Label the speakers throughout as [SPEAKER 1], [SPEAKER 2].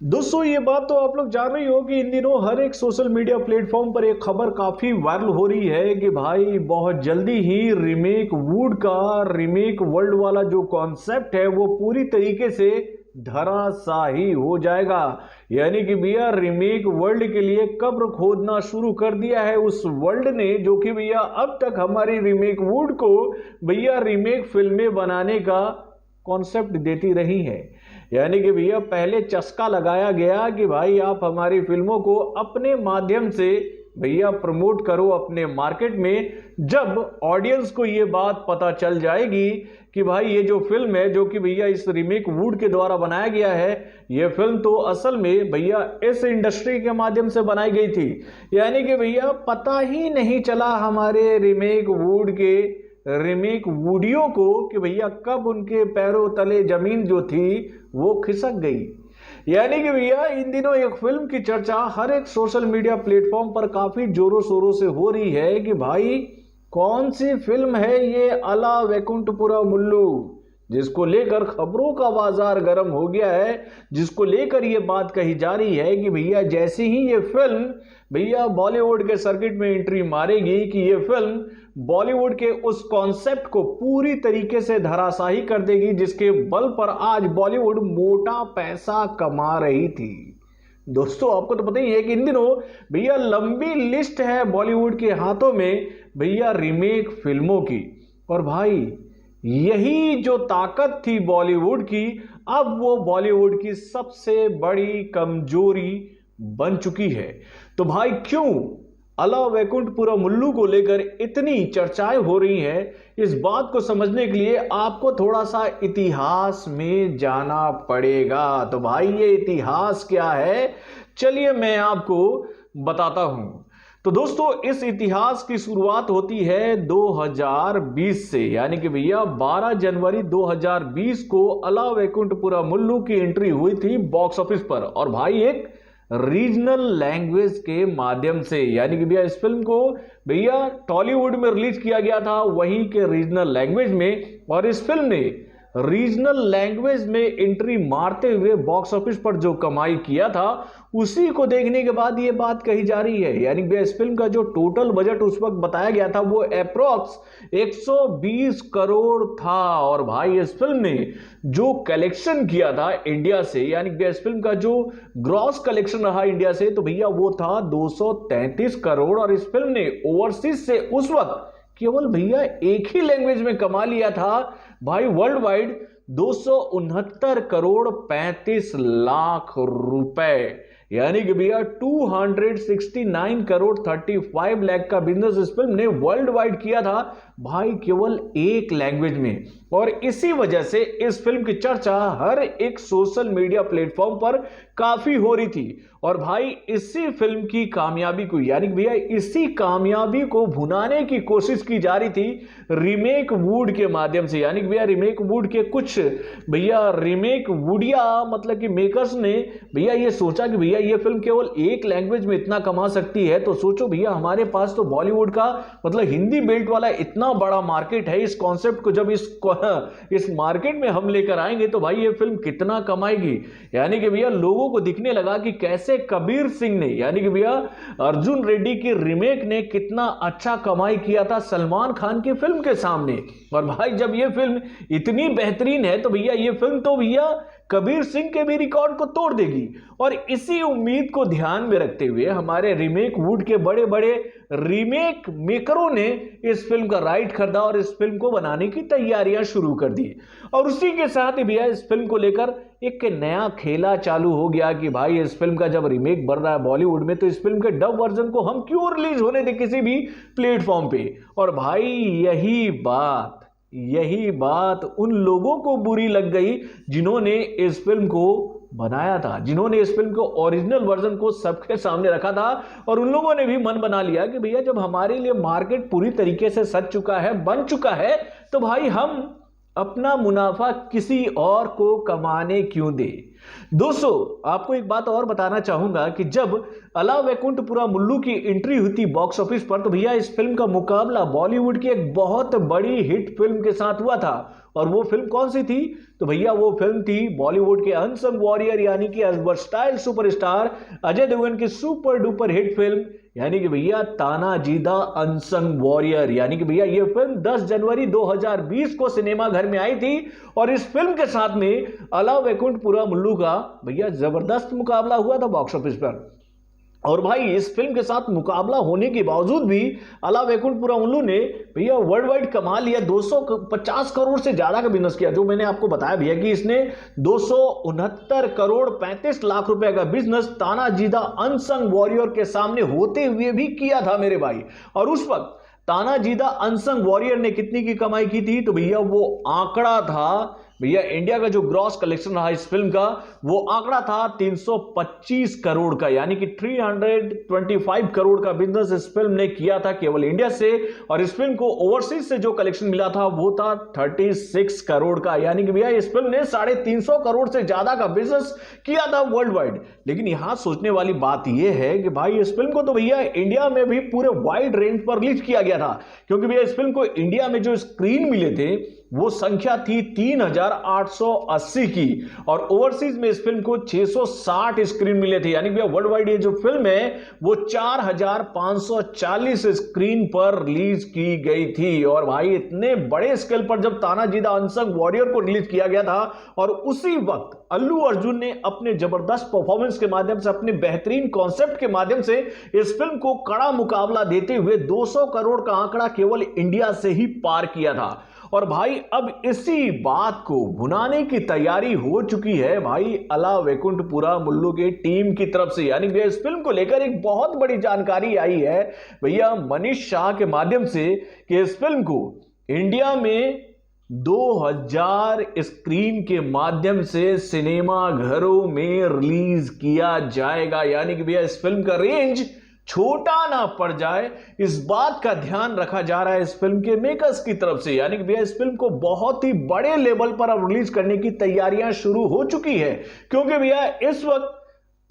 [SPEAKER 1] दोस्तों ये बात तो आप लोग जान रही हो कि इन दिनों हर एक सोशल मीडिया प्लेटफॉर्म पर एक खबर काफी वायरल हो रही है कि भाई बहुत जल्दी ही रीमेक वुड का रीमेक वर्ल्ड वाला जो कॉन्सेप्ट है वो पूरी तरीके से धराशायी हो जाएगा। यानी कि भैया रीमेक वर्ल्ड के लिए कब्र खोदना शुरू कर दिया है उस वर्ल्ड ने, जो कि भैया अब तक हमारी रीमेक वुड को भैया रीमेक फिल्में बनाने का कॉन्सेप्ट देती रही है। यानी कि भैया पहले चस्का लगाया गया कि भाई आप हमारी फिल्मों को अपने माध्यम से भैया प्रमोट करो अपने मार्केट में। जब ऑडियंस को ये बात पता चल जाएगी कि भाई ये जो फिल्म है जो कि भैया इस रीमेक वुड के द्वारा बनाया गया है, ये फिल्म तो असल में भैया इस इंडस्ट्री के माध्यम से बनाई गई थी। यानी कि भैया पता ही नहीं चला हमारे रीमेक वुड के रीमेक वुडियो को कि भैया कब उनके पैरों तले जमीन जो थी वो खिसक गई। यानी कि भैया इन दिनों एक फिल्म की चर्चा हर एक सोशल मीडिया प्लेटफॉर्म पर काफी जोरों शोरों से हो रही है कि भाई कौन सी फिल्म है ये अला वैकुंठपुरा मुल्लू, जिसको लेकर खबरों का बाजार गर्म हो गया है, जिसको लेकर ये बात कही जा रही है कि भैया जैसे ही ये फिल्म भैया बॉलीवुड के सर्किट में एंट्री मारेगी कि ये फिल्म बॉलीवुड के उस कॉन्सेप्ट को पूरी तरीके से धराशायी कर देगी जिसके बल पर आज बॉलीवुड मोटा पैसा कमा रही थी। दोस्तों आपको तो पता ही है कि इन दिनों भैया लंबी लिस्ट है बॉलीवुड के हाथों में भैया रीमेक फिल्मों की, और भाई यही जो ताकत थी बॉलीवुड की अब वो बॉलीवुड की सबसे बड़ी कमजोरी बन चुकी है। तो भाई क्यों अला वैकुंठपुरा मुल्लू को लेकर इतनी चर्चाएं हो रही हैं, इस बात को समझने के लिए आपको थोड़ा सा इतिहास में जाना पड़ेगा। तो भाई ये इतिहास क्या है, चलिए मैं आपको बताता हूं। तो दोस्तों इस इतिहास की शुरुआत होती है 2020 से, यानी कि भैया 12 जनवरी 2020 को अला वैकुंठपुरा मुल्लू की एंट्री हुई थी बॉक्स ऑफिस पर, और भाई एक रीजनल लैंग्वेज के माध्यम से। यानी कि भैया इस फिल्म को भैया टॉलीवुड में रिलीज किया गया था वहीं के रीजनल लैंग्वेज में, और इस फिल्म ने रीजनल लैंग्वेज में एंट्री मारते हुए बॉक्स ऑफिस पर जो कमाई किया था उसी को देखने के बाद ये बात कही जा रही है। यानी कि इस फिल्म का जो टोटल बजट उस वक्त बताया गया था वो अप्रोक्स 120 करोड़ था, और भाई इस फिल्म ने जो कलेक्शन किया था इंडिया से, यानी कि इस फिल्म का जो ग्रॉस कलेक्शन रहा इंडिया से तो भैया वो था 233 करोड़, और इस फिल्म ने ओवरसीज से उस वक्त केवल भैया एक ही लैंग्वेज में कमा लिया था भाई वर्ल्ड वाइड 269 करोड़ 35 लाख रुपए। यानी कि भैया 269 करोड़ 35 लाख का बिजनेस इस फिल्म ने वर्ल्ड वाइड किया था भाई केवल एक लैंग्वेज में। और इसी वजह से इस फिल्म की चर्चा हर एक सोशल मीडिया प्लेटफॉर्म पर काफी हो रही थी, और भाई इसी फिल्म की कामयाबी को, यानी भैया इसी कामयाबी को भुनाने की कोशिश की जा रही थी रीमेक वुड के माध्यम से। यानी भैया रीमेक वुड के कुछ भैया रीमेक वुडिया मतलब कि मेकर्स ने भैया ये सोचा कि भैया ये फिल्म केवल एक लैंग्वेज में इतना कमा सकती है, तो सोचो भैया हमारे पास तो बॉलीवुड का मतलब हिंदी बेल्ट वाला इतना बड़ा मार्केट है, इस कॉन्सेप्ट को जब इस मार्केट में हम लेकर आएंगे तो भाई ये फिल्म कितना कमाएगी। यानी कि भैया लोगों को दिखने लगा कि कैसे कबीर सिंह ने, यानी कि भैया अर्जुन रेड्डी की रीमेक ने कितना अच्छा कमाई किया था सलमान खान की फिल्म के सामने। और भाई जब ये फिल्म इतनी बेहतरीन है तो भैया ये फिल्म तो भैया कबीर सिंह के भी रिकॉर्ड को तोड़ देगी। और इसी उम्मीद को ध्यान में रखते हुए हमारे रीमेक वुड के बड़े बड़े रीमेक मेकरों ने इस फिल्म का राइट खरीदा और इस फिल्म को बनाने की तैयारियां शुरू कर दी। और उसी के साथ ही भैया इस फिल्म को लेकर एक नया खेला चालू हो गया कि भाई इस फिल्म का जब रीमेक बन रहा है बॉलीवुड में तो इस फिल्म के डब वर्जन को हम क्यों रिलीज होने दें किसी भी प्लेटफॉर्म पे। और भाई यही बात उन लोगों को बुरी लग गई जिन्होंने इस फिल्म को बनाया था, जिन्होंने इस फिल्म को ओरिजिनल वर्जन को सबके सामने रखा था, और उन लोगों ने भी मन बना लिया कि भैया जब हमारे लिए मार्केट पूरी तरीके से सज चुका है, बन चुका है, तो भाई हम अपना मुनाफा किसी और को कमाने क्यों दे। दोस्तों आपको एक बात और बताना चाहूंगा कि जब अला वैकुंठपुरा मुल्लू की एंट्री हुई थी बॉक्स ऑफिस पर, तो भैया इस फिल्म का मुकाबला बॉलीवुड की एक बहुत बड़ी हिट फिल्म के साथ हुआ था। और वो फिल्म कौन सी थी? तो भैया वो फिल्म थी बॉलीवुड के अनसंग वॉरियर यानी कि वर्सटाइल सुपरस्टार अजय देवगन की सुपर डुपर हिट फिल्म यानी कि भैया तानाजी द अनसंग वॉरियर। यानी कि भैया ये फिल्म 10 जनवरी 2020 को सिनेमा घर में आई थी और इस फिल्म के साथ में अला वैकुंठपुरा मुल्लू का भैया जबरदस्त मुकाबला हुआ था बॉक्स ऑफिस पर। और भाई इस फिल्म के साथ मुकाबला होने के बावजूद भी अला वैकुंठपुरा मुल्लू ने भैया वर्ल्ड वाइड कमा लिया 250 करोड़ से ज्यादा का बिजनेस किया। जो मैंने आपको बताया भैया कि इसने 269 करोड़ 35 लाख रुपए का business Tanaji the unsung warrior के सामने होते हुए भी किया था मेरे भाई। और उस वक्त तानाजी द अनसंग वॉरियर ने कितनी की कमाई की थी? तो भैया वो आंकड़ा था भैया इंडिया का जो ग्रॉस कलेक्शन रहा इस फिल्म का वो आंकड़ा था 325 करोड़ का। यानी कि 325 करोड़ का बिजनेस इस फिल्म ने किया था केवल इंडिया से। और इस फिल्म को ओवरसीज से जो कलेक्शन मिला था वो था 36 करोड़ का। यानी कि भैया इस फिल्म ने 350 करोड़ से ज्यादा का बिजनेस किया था वर्ल्ड वाइड। लेकिन यहां सोचने वाली बात यह है कि भाई इस फिल्म को तो भैया इंडिया में भी पूरे वाइड रेंज पर रिलीज किया गया था, क्योंकि भैया इस फिल्म को इंडिया में जो स्क्रीन मिले थे वो संख्या थी 3880 की और ओवरसीज में इस फिल्म को 660 स्क्रीन मिले थे। यानी भैया वर्ल्ड वाइड ये जो फिल्म है वो 4540 स्क्रीन पर रिलीज की गई थी। और भाई इतने बड़े स्केल पर जब तानाजी द अनसंग वॉरियर को रिलीज किया गया था और उसी वक्त अल्लू अर्जुन ने अपने जबरदस्त परफॉर्मेंस के माध्यम से, अपने बेहतरीन कॉन्सेप्ट के माध्यम से इस फिल्म को कड़ा मुकाबला देते हुए 200 करोड़ का आंकड़ा केवल इंडिया से ही पार किया था। और भाई अब इसी बात को भुनाने की तैयारी हो चुकी है भाई अला वैकुंठपुरा मुल्लू के टीम की तरफ से। यानी भैया इस फिल्म को लेकर एक बहुत बड़ी जानकारी आई है भैया मनीष शाह के माध्यम से कि इस फिल्म को इंडिया में 2000 स्क्रीन के माध्यम से सिनेमा घरों में रिलीज किया जाएगा। यानी कि भैया इस फिल्म का रेंज छोटा ना पड़ जाए इस बात का ध्यान रखा जा रहा है इस फिल्म के मेकर्स की तरफ से। यानी कि भैया इस फिल्म को बहुत ही बड़े लेवल पर अब रिलीज करने की तैयारियां शुरू हो चुकी है, क्योंकि भैया इस वक्त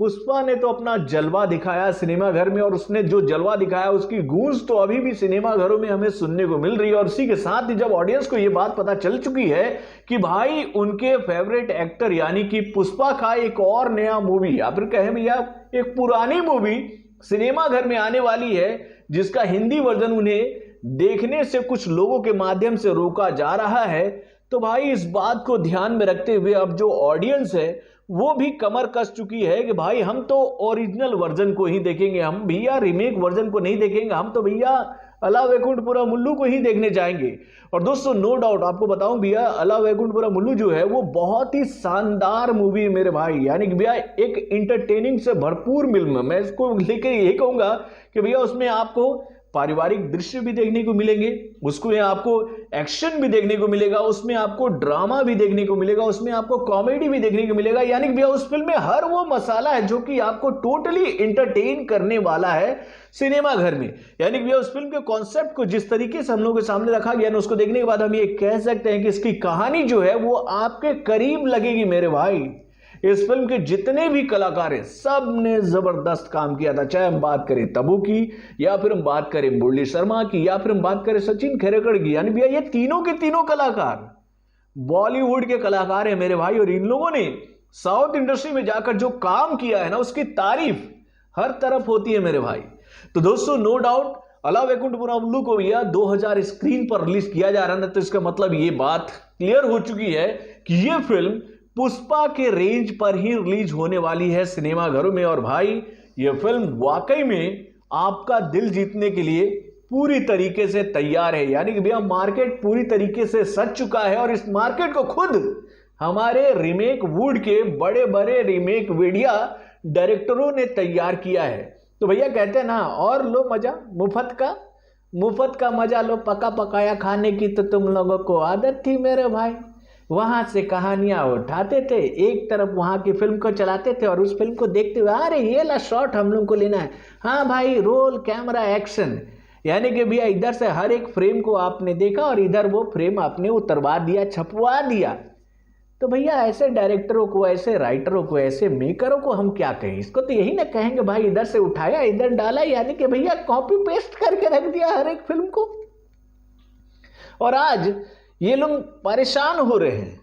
[SPEAKER 1] पुष्पा ने तो अपना जलवा दिखाया सिनेमा घर में और उसने जो जलवा दिखाया उसकी गूंज तो अभी भी सिनेमा घरों में हमें सुनने को मिल रही है। और इसी के साथ ही जब ऑडियंस को यह बात पता चल चुकी है कि भाई उनके फेवरेट एक्टर यानी कि पुष्पा का एक और नया मूवी या फिर कहें भैया एक पुरानी मूवी सिनेमा घर में आने वाली है, जिसका हिंदी वर्जन उन्हें देखने से कुछ लोगों के माध्यम से रोका जा रहा है, तो भाई इस बात को ध्यान में रखते हुए अब जो ऑडियंस है वो भी कमर कस चुकी है कि भाई हम तो ओरिजिनल वर्जन को ही देखेंगे, हम भैया रीमेक वर्जन को नहीं देखेंगे, हम तो भैया अला वैकुंठपुरा मुल्लू को ही देखने जाएंगे। और दोस्तों नो डाउट आपको बताऊं भैया अला वैकुंठपुरा मुल्लू जो है वो बहुत ही शानदार मूवी है मेरे भाई। यानी कि भैया एक इंटरटेनिंग से भरपूर फिल्म, मैं इसको लेकर यही कहूंगा कि भैया उसमें आपको पारिवारिक दृश्य भी देखने को मिलेंगे, उसको आपको एक्शन भी देखने को मिलेगा, उसमें आपको ड्रामा भी देखने को मिलेगा, उसमें आपको कॉमेडी भी देखने को मिलेगा। यानी कि भैया उस फिल्म में हर वो मसाला है जो कि आपको टोटली इंटरटेन करने वाला है सिनेमा घर में। यानी कि भैया उस फिल्म के कॉन्सेप्ट को जिस तरीके से हम लोगों के सामने रखा गया ना, उसको देखने के बाद हम ये कह सकते हैं कि इसकी कहानी जो है वो आपके करीब लगेगी मेरे भाई। इस फिल्म के जितने भी कलाकार हैं सब ने जबरदस्त काम किया था, चाहे हम बात करें तब्बू की या फिर हम बात करें मुरली शर्मा की या फिर हम बात करें सचिन खेरेकड़ की। यानी भैया ये तीनों के तीनों कलाकार बॉलीवुड के कलाकार हैं मेरे भाई, और इन लोगों ने साउथ इंडस्ट्री में जाकर जो काम किया है ना उसकी तारीफ हर तरफ होती है मेरे भाई। तो दोस्तों नो डाउट अला वैकुंठपुरा मुल्लू को भैया 2000 स्क्रीन पर रिलीज किया जा रहा है, तो इसका मतलब ये बात क्लियर हो चुकी है कि ये फिल्म पुष्पा के रेंज पर ही रिलीज होने वाली है सिनेमा घरों में। और भाई यह फिल्म वाकई में आपका दिल जीतने के लिए पूरी तरीके से तैयार है। यानी कि भैया मार्केट पूरी तरीके से सज चुका है और इस मार्केट को खुद हमारे रीमेक वुड के बड़े बड़े रीमेक मीडिया डायरेक्टरों ने तैयार किया है। तो भैया कहते हैं ना, और लो मजा मुफ्त का मजा लो, पका पकाया खाने की तो तुम लोगों को आदत थी मेरे भाई। वहां से कहानियां उठाते थे, एक तरफ वहां की फिल्म को चलाते थे और उस फिल्म को देखते हुए अरे ये ला शॉट हम लोग को लेना है, हाँ भाई रोल कैमरा एक्शन। यानी कि भैया इधर से हर एक फ्रेम को आपने देखा और इधर वो फ्रेम आपने उतरवा दिया, छपवा दिया। तो भैया ऐसे डायरेक्टरों को, ऐसे राइटरों को, ऐसे मेकरों को हम क्या कहें? इसको तो यही ना कहेंगे भाई इधर से उठाया इधर डाला, यानी कि भैया कॉपी पेस्ट करके रख दिया हर एक फिल्म को। और आज ये लोग परेशान हो रहे हैं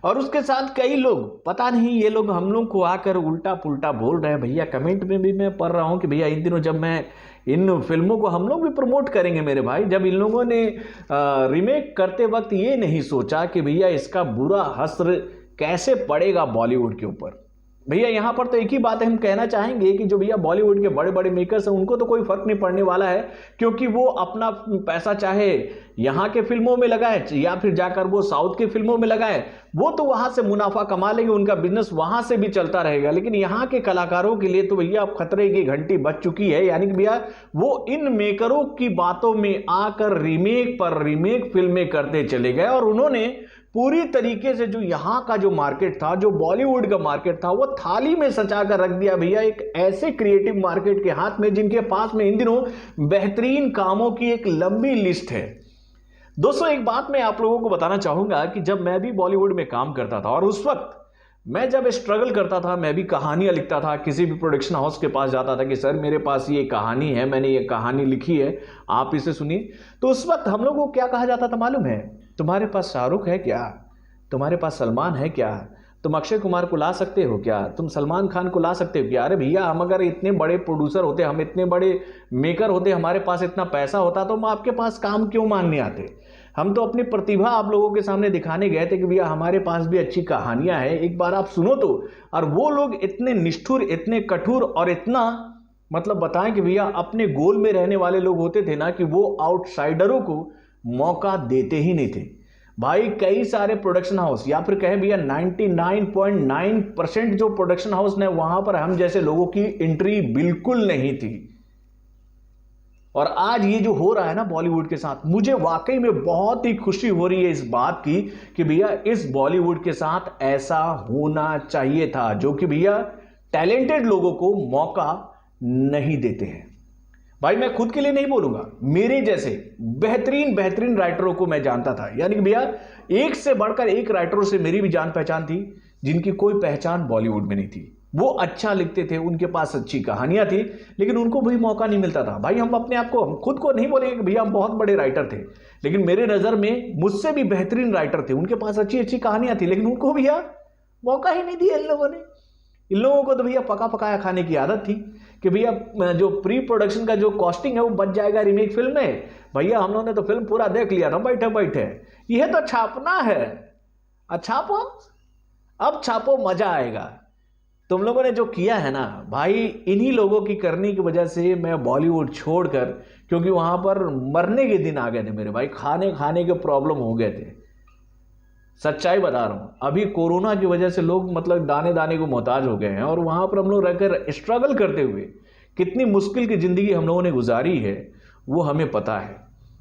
[SPEAKER 1] और उसके साथ कई लोग, पता नहीं ये लोग हम लोग को आकर उल्टा पुल्टा बोल रहे हैं। भैया कमेंट में भी मैं पढ़ रहा हूं कि भैया इन दिनों जब मैं इन फिल्मों को हम लोग भी प्रमोट करेंगे मेरे भाई, जब इन लोगों ने रीमेक करते वक्त ये नहीं सोचा कि भैया इसका बुरा असर कैसे पड़ेगा बॉलीवुड के ऊपर। भैया यहां पर तो एक ही बात हम कहना चाहेंगे कि जो भैया बॉलीवुड के बड़े बड़े मेकर्स हैं उनको तो कोई फर्क नहीं पड़ने वाला है, क्योंकि वो अपना पैसा चाहे यहां के फिल्मों में लगाए या फिर जाकर वो साउथ की फिल्मों में लगाए, वो तो वहां से मुनाफा कमा लेंगे, उनका बिजनेस वहां से भी चलता रहेगा। लेकिन यहां के कलाकारों के लिए तो भैया अब खतरे की घंटी बज चुकी है, यानी कि भैया वो इन मेकरों की बातों में आकर रीमेक पर रीमेक फिल्में करते चले गए और उन्होंने पूरी तरीके से जो यहां का जो मार्केट था, जो बॉलीवुड का मार्केट था, वो थाली में सजा कर रख दिया भैया एक ऐसे क्रिएटिव मार्केट के हाथ में जिनके पास में इन दिनों बेहतरीन कामों की एक लंबी लिस्ट है। दोस्तों एक बात मैं आप लोगों को बताना चाहूंगा कि जब मैं भी बॉलीवुड में काम करता था और उस वक्त मैं जब स्ट्रगल करता था, मैं भी कहानियां लिखता था, किसी भी प्रोडक्शन हाउस के पास जाता था कि सर मेरे पास ये कहानी है, मैंने ये कहानी लिखी है, आप इसे सुनिए। तो उस वक्त हम लोगों को क्या कहा जाता था मालूम है? तुम्हारे पास शाहरुख है क्या? तुम्हारे पास सलमान है क्या? तुम अक्षय कुमार को ला सकते हो क्या? तुम सलमान खान को ला सकते हो क्या? अरे भैया हम अगर इतने बड़े प्रोड्यूसर होते, हम इतने बड़े मेकर होते, हमारे पास इतना पैसा होता तो हम आपके पास काम क्यों मानने आते? हम तो अपनी प्रतिभा आप लोगों के सामने दिखाने गए थे कि भैया हमारे पास भी अच्छी कहानियां हैं, एक बार आप सुनो तो। और वो लोग इतने निष्ठुर, इतने कठोर और इतना मतलब बताएं कि भैया अपने गोल में रहने वाले लोग होते थे ना कि वो आउटसाइडरों को मौका देते ही नहीं थे भाई। कई सारे प्रोडक्शन हाउस या फिर कहें भैया 99.9% जो प्रोडक्शन हाउस ने, वहां पर हम जैसे लोगों की एंट्री बिल्कुल नहीं थी। और आज ये जो हो रहा है ना बॉलीवुड के साथ, मुझे वाकई में बहुत ही खुशी हो रही है इस बात की कि भैया इस बॉलीवुड के साथ ऐसा होना चाहिए था, जो कि भैया टैलेंटेड लोगों को मौका नहीं देते हैं। भाई मैं खुद के लिए नहीं बोलूंगा, मेरे जैसे बेहतरीन बेहतरीन राइटरों को मैं जानता था, यानी कि भैया एक से बढ़कर एक राइटरों से मेरी भी जान पहचान थी, जिनकी कोई पहचान बॉलीवुड में नहीं थी। वो अच्छा लिखते थे, उनके पास अच्छी कहानियां थी, लेकिन उनको भी मौका नहीं मिलता था। भाई हम अपने आप को, खुद को नहीं बोलेंगे कि भैया हम बहुत बड़े राइटर थे, लेकिन मेरे नजर में मुझसे भी बेहतरीन राइटर थे, उनके पास अच्छी अच्छी कहानियां थी, लेकिन उनको भैया मौका ही नहीं दिया इन लोगों ने। इन लोगों को तो भैया पका पकाया खाने की आदत थी कि भैया जो प्री प्रोडक्शन का जो कॉस्टिंग है वो बच जाएगा रीमेक फिल्म में। भैया हम लोगों ने तो फिल्म पूरा देख लिया था बैठे बैठे, यह तो छापना है, छापो, अब छापो, मजा आएगा। तुम लोगों ने जो किया है ना भाई, इन्हीं लोगों की करने की वजह से मैं बॉलीवुड छोड़कर, क्योंकि वहां पर मरने के दिन आ गए थे मेरे भाई, खाने के प्रॉब्लम हो गए थे। सच्चाई बता रहा हूं, अभी कोरोना की वजह से लोग मतलब दाने दाने को मोहताज हो गए हैं, और वहां पर हम लोग रहकर स्ट्रगल करते हुए कितनी मुश्किल की जिंदगी हम लोगों ने गुजारी है वो हमें पता है।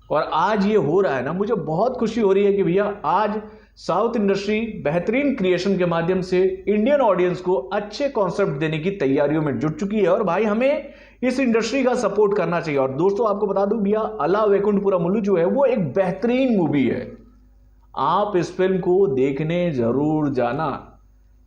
[SPEAKER 1] और आज ये हो रहा है ना, मुझे बहुत खुशी हो रही है कि भैया आज साउथ इंडस्ट्री बेहतरीन क्रिएशन के माध्यम से इंडियन ऑडियंस को अच्छे कॉन्सेप्ट देने की तैयारियों में जुट चुकी है, और भाई हमें इस इंडस्ट्री का सपोर्ट करना चाहिए। और दोस्तों आपको बता दूं भैया, अला वैकुंठपुरा मुल्लू जो है वो एक बेहतरीन मूवी है, आप इस फिल्म को देखने जरूर जाना,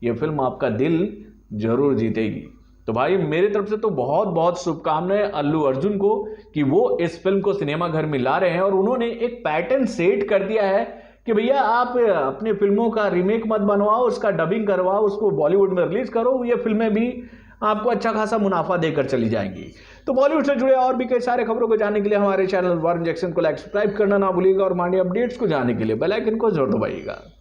[SPEAKER 1] यह फिल्म आपका दिल जरूर जीतेगी। तो भाई मेरी तरफ से तो बहुत बहुत शुभकामनाएं अल्लू अर्जुन को कि वो इस फिल्म को सिनेमा घर में ला रहे हैं, और उन्होंने एक पैटर्न सेट कर दिया है कि भैया आप अपने फिल्मों का रीमेक मत बनवाओ, उसका डबिंग करवाओ, उसको बॉलीवुड में रिलीज करो, ये फिल्में भी आपको अच्छा खासा मुनाफा देकर चली जाएंगी। तो बॉलीवुड से जुड़े और भी कई सारे खबरों को जानने के लिए हमारे चैनल वार्न जैक्सन को लाइक सब्सक्राइब करना ना भूलिएगा, और मांडिया अपडेट्स को जानने के लिए बेल आइकन को जरूर दबाइएगा।